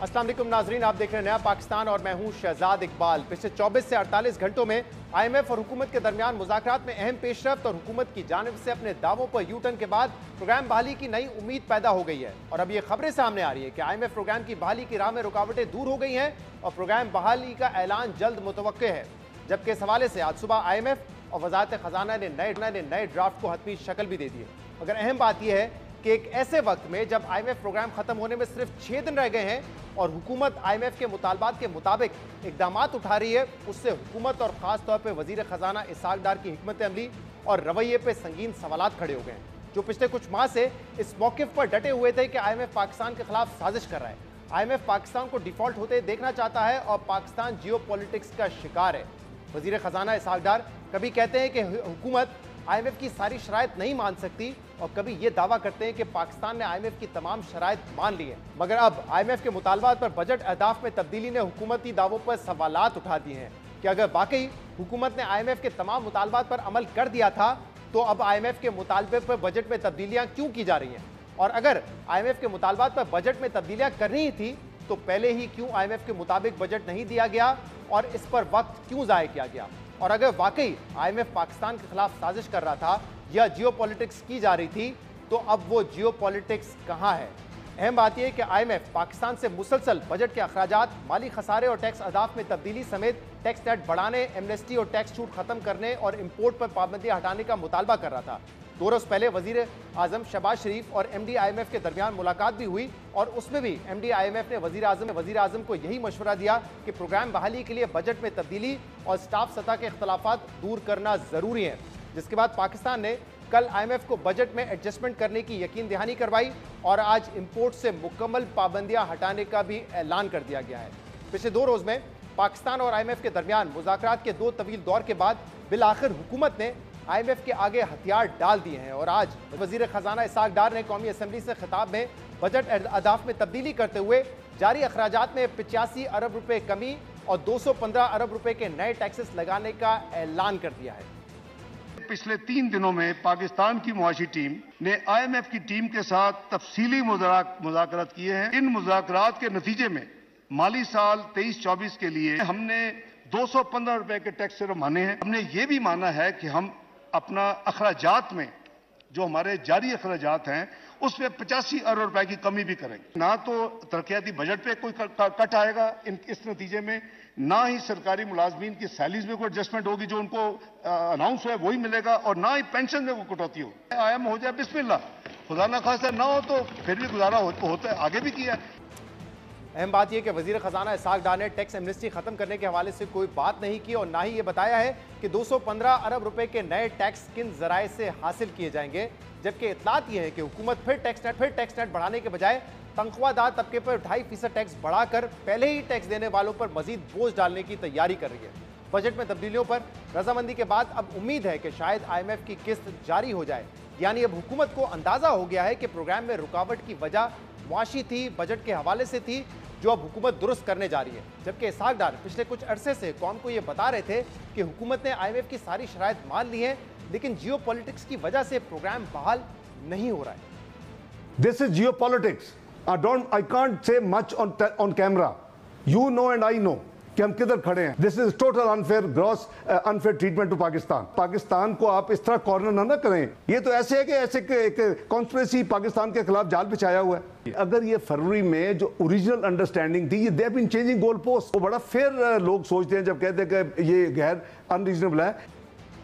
अस्सलाम वालेकुम नाजरीन, आप देख रहे हैं नया पाकिस्तान और मैं हूं शहजाद इकबाल। पिछले 24 से 48 घंटों में IMF और हुकूमत के दरमियान मुज़ाकरात में अहम पेशरफ्त और हुकूमत की जानिब से अपने दावों पर यू टर्न के बाद प्रोग्राम बहाली की नई उम्मीद पैदा हो गई है। और अब ये खबरें सामने आ रही है कि IMF प्रोग्राम की बहाली की राह में रुकावटें दूर हो गई हैं और प्रोग्राम बहाली का ऐलान जल्द मुतवक्के है। जबकि इस हवाले से आज सुबह IMF और वजारत खजाना ने नए ड्राफ्ट को हतमी शक्ल भी दे दी है। मगर अहम बात यह है कि एक ऐसे वक्त में जब IMF प्रोग्राम खत्म होने में सिर्फ 6 दिन रह गए हैं और हुकूमत IMF के मुतालबात के मुताबिक इकदाम उठा रही है, उससे हुकूमत और खास तौर पर वजीर खजाना इसहाक डार की हिकमत अमली और रवैये पे संगीन सवालात खड़े हो गए हैं, जो पिछले कुछ माह से इस मौक़िफ़ पर डटे हुए थे कि IMF पाकिस्तान के खिलाफ साजिश कर रहा है। IMF पाकिस्तान को डिफॉल्ट होते देखना चाहता है और पाकिस्तान जियो पॉलिटिक्स का शिकार है। वजीर खजाना इसहाक डार कभी कहते हैं कि हुकूमत IMF की सारी शराइत नहीं मान सकती और कभी ये दावा करते हैं कि पाकिस्तान ने IMF की तमाम शराइत मान ली है। मगर अब IMF के मुतालबात पर बजट अहदाफ में तब्दीली ने हुकूमती दावों पर सवालात उठा दिए हैं कि अगर वाकई हुकूमत ने IMF के तमाम मुतालबात पर अमल कर दिया था तो अब IMF के मुतालबे पर बजट में तब्दीलियाँ क्यों की जा रही हैं, और अगर IMF के मुतालबात पर बजट में तब्दीलियाँ करनी ही थी तो पहले ही क्यों IMF के मुताबिक बजट नहीं दिया गया और इस पर वक्त क्यों ज़ाय किया गया। और अगर वाकई IMF पाकिस्तान के खिलाफ साजिश कर रहा था या जियो पॉलिटिक्स की जा रही थी तो अब वो जियो पॉलिटिक्स कहाँ है। अहम बात यह है कि IMF पाकिस्तान से मुसलसल बजट के अखराजात, माली खसारे और टैक्स अहदाफ में तब्दीली समेत टैक्स रेट बढ़ाने, एमनेस्टी और टैक्स छूट खत्म करने और इम्पोर्ट पर पाबंदियां हटाने का मुतालबा कर रहा था। 2 रोज़ पहले वजीर आजम शहबाज शरीफ और MD IMF के दरमियान मुलाकात भी हुई और उसमें भी MD IMF ने वजीर आजम को यही मशवरा दिया कि प्रोग्राम बहाली के लिए बजट में तब्दीली और स्टाफ सतह के इख्तलाफात दूर करना ज़रूरी है। जिसके बाद पाकिस्तान ने कल IMF को बजट में एडजस्टमेंट करने की यकीन दहानी करवाई और आज इम्पोर्ट से मुकम्मल पाबंदियां हटाने का भी ऐलान कर दिया गया है। पिछले 2 रोज़ में पाकिस्तान और IMF के दरमियान मुज़ाकरात के 2 तवील दौर के बाद बिलाखिर हुकूमत ने IMF के आगे हथियार डाल दिए हैं और आज वजीर खजाना इसहाक डार ने कौमी असम्बली से खिताब में बजट अहदाफ में तब्दीली करते हुए जारी अखराजात में 85 अरब रुपए कमी और 215 अरब रुपए के नए टैक्सेस लगाने का ऐलान कर दिया है। पिछले 3 दिनों में पाकिस्तान की मुआशी टीम ने IMF की टीम के साथ तफसीली मुज़ाकरात किए हैं। इन मुज़ाकरात के नतीजे में माली साल 23-24 के लिए हमने 215 रुपए के टैक्स सिर्फ माने हैं। हमने ये भी माना है कि हम अपना अखराजात में जो हमारे जारी अखराजात हैं उसमें 85 अरब रुपए की कमी भी करेंगे। ना तो तरक्याती बजट पे कोई कट आएगा इस नतीजे में, ना ही सरकारी मुलाजमीन की सैलरीज में कोई एडजस्टमेंट होगी, जो उनको अनाउंस हुआ है वही मिलेगा, और ना ही पेंशन में कोई कटौती होगी। आयम हो जाए बिस्मिल्लाह, खुदा ना खास्ता ना हो तो फिर भी गुजारा होता है, आगे भी किया है। अहम बात यह कि वजीर खजाना इसहाक डार ने टैक्स एमनेस्टी खत्म करने के हवाले से कोई बात नहीं की और ना ही ये बताया है कि 215 अरब रुपए के नए टैक्स किन जराए से हासिल किए जाएंगे। जबकि इतलात यह है कि हुकूमत फिर टैक्स नेट बढ़ाने के बजाय तनख्वाहदार तबके पर 2.5% टैक्स बढ़ाकर पहले ही टैक्स देने वालों पर मजीद बोझ डालने की तैयारी कर रही है। बजट में तब्दीलियों पर रजामंदी के बाद अब उम्मीद है कि शायद IMF की किस्त जारी हो जाए। यानी अब हुकूमत को अंदाजा हो गया है कि प्रोग्राम में रुकावट की वजह मुआशी थी, बजट के हवाले से थी, जो अब हुकूमत दुरुस्त करने जा रही है। जबकि इसहाक डार पिछले कुछ अरसे से कौम को यह बता रहे थे कि हुकूमत ने IMF की सारी शराइत मान ली है, लेकिन जियो पॉलिटिक्स की वजह से प्रोग्राम बहाल नहीं हो रहा है। This is geopolitics. I can't say much on camera. You know and I know कि हम किधर खड़े हैं। This is total unfair, gross unfair treatment to Pakistan को आप इस तरह कॉर्नर ना करें। ये तो ऐसे है कि ऐसे एक कॉन्स्पिरेसी पाकिस्तान के खिलाफ जाल बिछाया हुआ है। अगर ये फरवरी में जो ओरिजिनल अंडरस्टैंडिंग थी, ये they have been changing goal post, वो बड़ा फेयर लोग सोचते हैं जब कहते हैं कि ये गैर अनरीजनेबल है।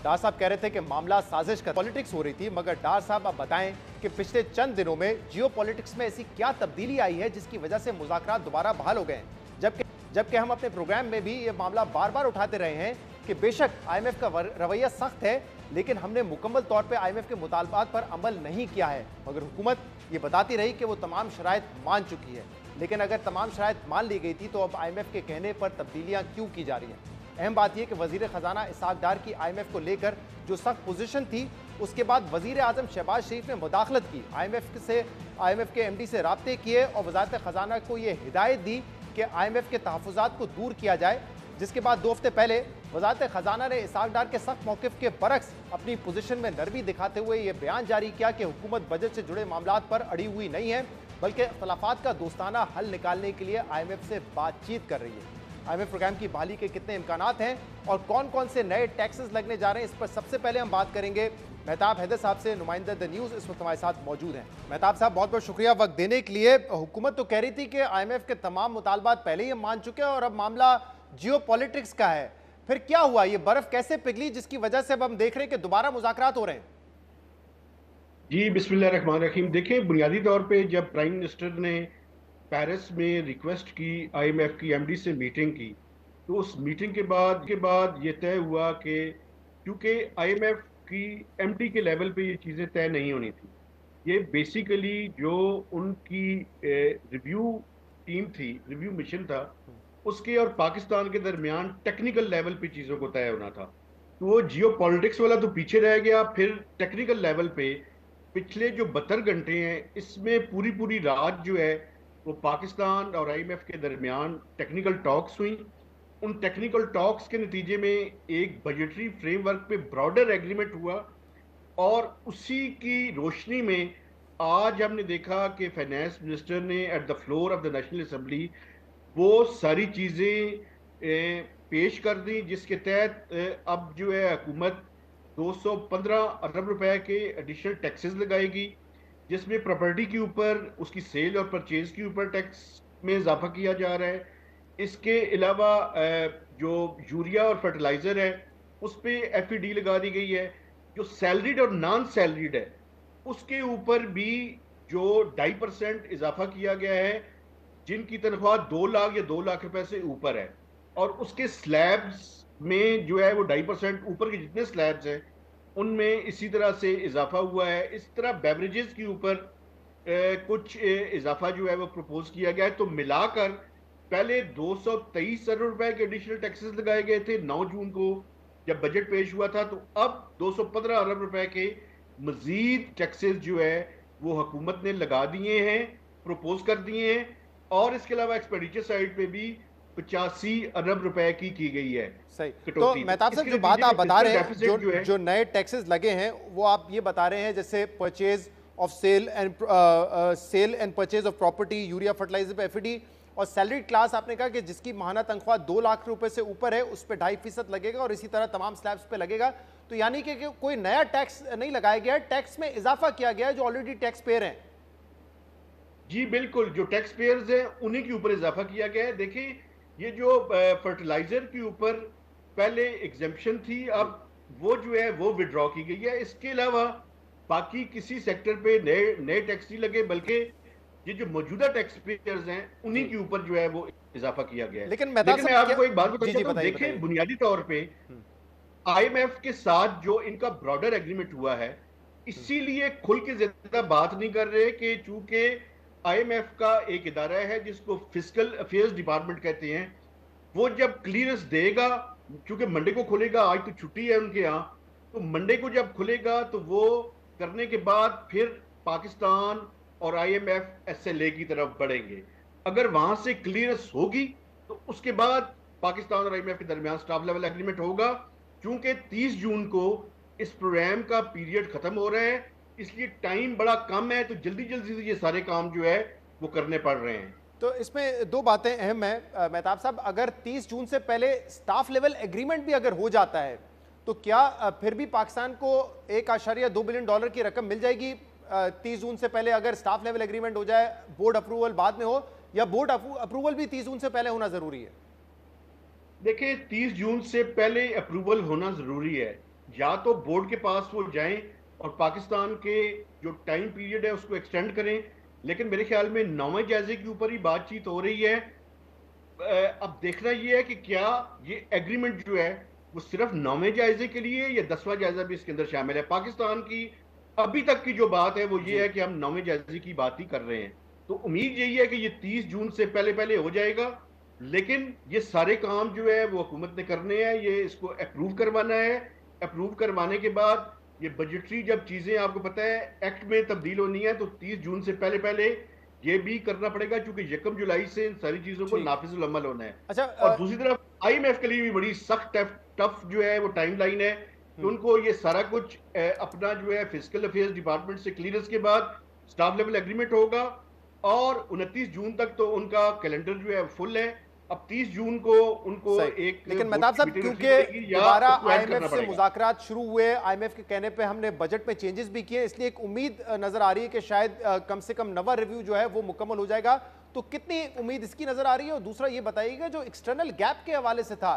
डार साहब कह रहे थे कि मामला साजिश का पॉलिटिक्स हो रही थी, मगर डार साहब आप बताएं कि पिछले चंद दिनों में जियो पॉलिटिक्स में ऐसी क्या तब्दीली आई है जिसकी वजह से मुज़ाकरात दोबारा बहाल हो गए हैं। जबकि हम अपने प्रोग्राम में भी ये मामला बार बार उठाते रहे हैं कि बेशक IMF का रवैया सख्त है, लेकिन हमने मुकम्मल तौर पे IMF के मुतालबात पर अमल नहीं किया है। मगर हुकूमत ये बताती रही कि वो तमाम शराइत मान चुकी है। लेकिन अगर तमाम शराइत मान ली गई थी तो अब IMF के कहने पर तब्दीलियाँ क्यों की जा रही हैं। अहम बात यह कि वजीर खजाना इसहाक डार की IMF को लेकर जो सख्त पोजीशन थी, उसके बाद वजीर आजम शहबाज शरीफ ने मुदाखलत की, IMF के MD से राब्ते किए और वजारत खजाना को ये हिदायत दी कि IMF के तहफ़्फ़ुज़ात को दूर किया जाए जिसके बाद 2 हफ्ते पहले वजारत खजाना ने इसहाक डार के सख्त मौकिफ के बरक्स अपनी पोजीशन में नरमी दिखाते हुए यह बयान जारी किया कि हुकूमत बजट से जुड़े मामलात पर अड़ी हुई नहीं है, बल्कि इख्तलाफात का दोस्ताना हल निकालने के लिए IMF से बातचीत कर रही है। IMF प्रोग्राम की बहाली के कितने इम्कानात हैं और कौन कौन से नए टैक्सेस लगने जा रहे हैं, इस पर सबसे पहले हम बात करेंगे मेहताब हैदर साहब से, नुमाइंदा द न्यूज़ इस वक्त हमारे साथ मौजूद हैं। मेहताब साहब, बहुत बहुत शुक्रिया वक्त देने के लिए। हुकूमत तो कह रही थी कि IMF के तमाम मुतालबात पहले ही हम मान चुके हैं और अब मामला जियो पॉलिटिक्स का है। फिर क्या हुआ, ये बर्फ कैसे पिघली जिसकी वजह से अब हम देख रहे हैं कि दोबारा मुज़ाकरात हो रहे हैं? जी बिस्मिल्लाहिर्रहमानिर्रहीम। देखिए, बुनियादी तौर पे जब प्राइम मिनिस्टर ने पेरिस में रिक्वेस्ट की IMF की MD से मीटिंग की, तो उस मीटिंग के बाद ये तय हुआ कि क्योंकि IMF की MD के लेवल पे ये चीज़ें तय नहीं होनी थी, ये बेसिकली जो उनकी रिव्यू टीम थी, रिव्यू मिशन था, उसके और पाकिस्तान के दरमियान टेक्निकल लेवल पे चीज़ों को तय होना था। तो वो जियो पॉलिटिक्स वाला तो पीछे रह गया। फिर टेक्निकल लेवल पे पिछले जो 72 घंटे हैं, इसमें पूरी रात जो है वो पाकिस्तान और IMF के दरमियान टेक्निकल टॉक्स हुई। उन टेक्निकल टॉक्स के नतीजे में एक बजटरी फ्रेमवर्क पे ब्रॉडर एग्रीमेंट हुआ और उसी की रोशनी में आज हमने देखा कि फाइनेंस मिनिस्टर ने at the floor of the national assembly वो सारी चीज़ें पेश कर दी, जिसके तहत अब जो है हुकूमत 215 अरब रुपए के एडिशनल टैक्सेस लगाएगी, जिसमें प्रॉपर्टी के ऊपर, उसकी सेल और परचेज के ऊपर टैक्स में इजाफा किया जा रहा है। इसके अलावा जो यूरिया और फर्टिलाइज़र है उस पर FED लगा दी गई है। जो सैलरीड और नॉन सैलरीड है उसके ऊपर भी जो 2.5% इजाफा किया गया है, जिनकी तनख्वाह 2 लाख या 2 लाख रुपए से ऊपर है, और उसके स्लैब्स में जो है वो 2.5% ऊपर के जितने स्लैब्स हैं उनमें इसी तरह से इजाफा हुआ है। इस तरह बेवरेजेस के ऊपर कुछ इजाफा जो है वो प्रपोज किया गया है। तो मिलाकर पहले 223 अरब रुपए के एडिशनल टैक्सेस लगाए गए थे 9 जून को जब बजट पेश हुआ था, तो अब 215 अरब रुपए के मजीद टैक्सेस जो है वो हुकूमत ने लगा दिए हैं, प्रपोज कर दिए हैं। और इसके अलावा एक्सपेंडिचर साइड पे भी 85 अरब रुपए की गई है। सही। तो मेहताब साहब, जो बात आप बता रहे हैं, जो नए टैक्सेस लगे हैं वो आप ये बता रहे हैं, जैसे purchase of sale and purchase of property, urea fertiliser पे FED, और सैलरीड क्लास आपने कहा कि जिसकी माहाना तनख्वाह 2 लाख रुपए से ऊपर है उस पर 2.5% लगेगा और इसी तरह तमाम स्लैब्स पे लगेगा। तो यानी कि कोई नया टैक्स नहीं लगाया गया है, टैक्स में इजाफा किया गया है जो ऑलरेडी टैक्स पेयर हैं। जी बिल्कुल, जो टैक्स पेयर्स हैं उन्हीं के ऊपर इजाफा किया गया है। देखिए, ये जो फर्टिलाइजर के ऊपर पहले एग्जेम्पशन थी, अब वो जो है वो विड्रॉ की गई है। इसके अलावा बाकी किसी सेक्टर पे नए टैक्स नहीं लगे, बल्कि ये जो मौजूदा टैक्स पेयर्स हैं उन्हीं के ऊपर जो है वो इजाफा किया गया है। लेकिन मैं आपको एक बात बताता हूं, देखिए बुनियादी तौर पे IMF के साथ जो इनका ब्रॉडर एग्रीमेंट हुआ है, इसीलिए खुल के ज्यादा बात नहीं कर रहे कि चूंकि IMF का एक इदारा है जिसको फिस्कल अफेयर्स डिपार्टमेंट कहते हैं, वो जब क्लियरेंस देगा, क्योंकि मंडे को खुलेगा, आज तो छुट्टी है उनके यहाँ, तो मंडे को जब खुलेगा तो वो करने के बाद फिर पाकिस्तान और IMF SLA की तरफ बढ़ेंगे। अगर वहां से क्लियरेंस होगी तो उसके बाद पाकिस्तान और IMF के दरमियान स्टाफ लेवल एग्रीमेंट होगा। क्योंकि 30 जून को इस प्रोग्राम का पीरियड खत्म हो रहा है, इसलिए टाइम बड़ा कम है, तो जल्दी से ये सारे काम जो है वो करने पड़ रहे हैं। तो इसमें 2 बातें अहम है मेहताब साहब, अगर 30 जून से पहले स्टाफ लेवल एग्रीमेंट भी अगर हो जाता है तो क्या फिर भी पाकिस्तान को $1.2 बिलियन की रकम मिल जाएगी 30 जून से पहले, अगर स्टाफ लेवल एग्रीमेंट हो जाए, बोर्ड अप्रूवल बाद में हो, या बोर्ड अप्रूवल भी 30 जून से पहले होना जरूरी है? देखिए, 30 जून से पहले अप्रूवल होना जरूरी है, या तो बोर्ड के पास वो जाएं और पाकिस्तान के जो टाइम पीरियड है उसको एक्सटेंड करें, लेकिन मेरे ख्याल में 9वें जायजे के ऊपर ही बातचीत हो रही है। अब देखना ये है कि क्या ये एग्रीमेंट जो है वो सिर्फ 9वें जायजे के लिए या 10वां जायजा भी इसके अंदर शामिल है। पाकिस्तान की अभी तक की जो बात है वो ये है कि हम 9वें जायजे की बात ही कर रहे हैं, तो उम्मीद यही है कि ये 30 जून से पहले हो जाएगा। लेकिन ये सारे काम जो है वो हुकूमत ने करने हैं, ये इसको अप्रूव करवाना है। अप्रूव करवाने के बाद ये बजटरी जब चीजें आपको पता है एक्ट में तब्दील होनी है, तो 30 जून से पहले ये भी करना पड़ेगा, क्योंकि 1 जुलाई से इन सारी चीजों को नाफिजुल अमल होना है। अच्छा, और दूसरी तरफ आईएमएफ के लिए भी बड़ी सख्त टफ जो है वो टाइमलाइन है कि उनको ये सारा कुछ अपना जो है फिजिकल अफेयर्स डिपार्टमेंट से क्लियरेंस के बाद स्टाफ लेवल एग्रीमेंट होगा, और 29 जून तक तो उनका कैलेंडर जो है फुल है। अब 30 जून को उनको एक, लेकिन मेहताब साहब, क्योंकि दोबारा आईएमएफ से मुज़ाकरात शुरू हुए, आईएमएफ के कहने पे हमने बजट में चेंजेस भी किए, इसलिए एक उम्मीद नजर आ रही है कि शायद कम से कम नवा रिव्यू जो है वो मुकम्मल हो जाएगा। तो कितनी उम्मीद इसकी नजर आ रही है? और दूसरा ये बताइएगा, जो एक्सटर्नल गैप के हवाले से था,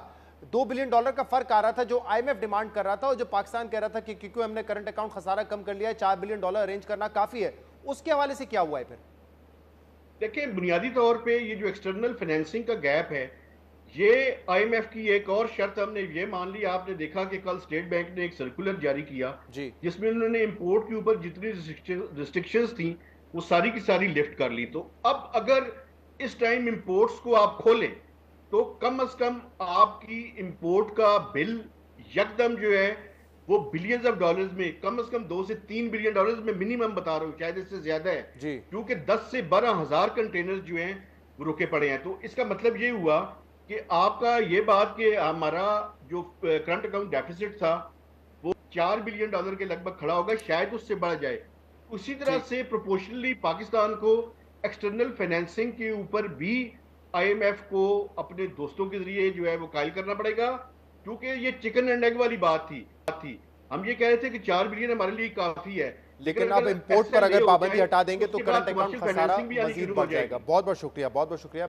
$2 बिलियन का फर्क आ रहा था जो आईएमएफ डिमांड कर रहा था और जो पाकिस्तान कह रहा था कि क्योंकि हमने करंट अकाउंट खसारा कम कर लिया है, $4 बिलियन अरेंज करना काफी है, उसके हवाले से क्या हुआ है फिर? देखिए, बुनियादी तौर पे ये जो एक्सटर्नल फाइनेंसिंग का गैप है, ये आईएमएफ की एक और शर्त हमने ये मान ली। आपने देखा कि कल स्टेट बैंक ने एक सर्कुलर जारी किया जिसमें उन्होंने इंपोर्ट के ऊपर जितनी रिस्ट्रिक्शंस थी वो सारी की सारी लिफ्ट कर ली। तो अब अगर इस टाइम इंपोर्ट्स को आप खोलें तो कम से कम आपकी इंपोर्ट का बिल यकदम जो है वो बिलियंस ऑफ डॉलर्स में, कम से कम 2 से 3 बिलियन डॉलर्स में मिनिमम बता रहा हूं, शायद इससे ज्यादा है, क्योंकि 10 से 12 हजार कंटेनर जो हैं वो रुके पड़े हैं। तो इसका मतलब ये हुआ कि आपका ये बात कि हमारा जो करंट अकाउंट डेफिसिट था वो $4 बिलियन के लगभग खड़ा होगा, शायद उससे बढ़ जाए। उसी तरह से प्रोपोर्शनली पाकिस्तान को एक्सटर्नल फाइनेंसिंग के ऊपर भी आईएमएफ को अपने दोस्तों के जरिए जो है वो कायल करना पड़ेगा, क्योंकि ये चिकन एंड एग वाली बात थी। हम ये कह रहे थे कि 4 बिलियन हमारे लिए काफी है, लेकिन अब इंपोर्ट पर अगर पाबंदी हटा देंगे तो करंट अकाउंट खसारा मजीद बढ़ जाएगा। बहुत बहुत शुक्रिया, बहुत बहुत शुक्रिया।